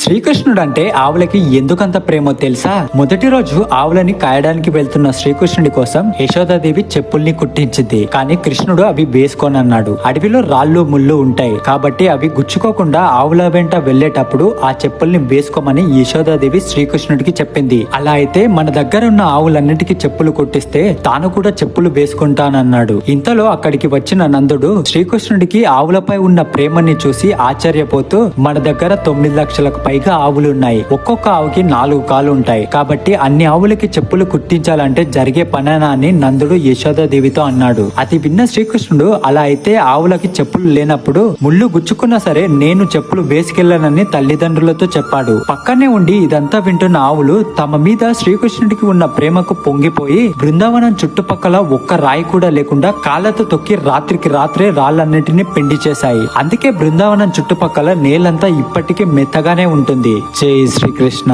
శ్రీకృష్ణుడు అంటే ఆవులకి ఎందుకంత ప్రేమో తెలుసా? మొదటి రోజు ఆవులని కాయడానికి వెళ్తున్న శ్రీకృష్ణుడి కోసం యశోదాదేవి చెప్పుల్ని కుట్టించింది. కానీ కృష్ణుడు అవి వేసుకోనన్నాడు. అడవిలో రాళ్ళు ముళ్ళు ఉంటాయి కాబట్టి అవి గుచ్చుకోకుండా ఆవుల వెంట వెళ్లేటప్పుడు ఆ చెప్పుల్ని వేసుకోమని యశోదాదేవి శ్రీకృష్ణుడికి చెప్పింది. అలా అయితే మన దగ్గర ఉన్న ఆవులన్నిటికీ చెప్పులు కుట్టిస్తే తాను కూడా చెప్పులు వేసుకుంటానన్నాడు. ఇంతలో అక్కడికి వచ్చిన నందుడు శ్రీకృష్ణుడికి ఆవులపై ఉన్న ప్రేమని చూసి ఆశ్చర్యపోతూ, మన దగ్గర 9 లక్షలకు పైగా ఆవులు ఉన్నాయి, ఒక్కొక్క ఆవుకి 4 కాళ్ళు ఉంటాయి, కాబట్టి అన్ని ఆవులకి చెప్పులు కుట్టించాలంటే జరిగే పనేనా అని నందుడు యశోదాదేవితో అన్నాడు. అది విన్న శ్రీకృష్ణుడు, అలా అయితే ఆవులకి చెప్పులు లేనప్పుడు ముళ్ళు గుచ్చుకున్నా సరే నేను చెప్పులు వేసుకెళ్లానని తల్లిదండ్రులతో చెప్పాడు. పక్కనే ఉండి ఇదంతా వింటున్న ఆవులు తమ మీద శ్రీకృష్ణుడికి ఉన్న ప్రేమకు పొంగిపోయి బృందావనం చుట్టుపక్కల ఒక్క రాయి కూడా లేకుండా కాళ్ళతో తొక్కి రాత్రికి రాత్రే రాళ్ళన్నింటినీ పిండి చేశాయి. అందుకే బృందావనం చుట్టుపక్కల నేలంతా ఇప్పటికీ మెత్తగానే ఉంటుంది. జై శ్రీకృష్ణ.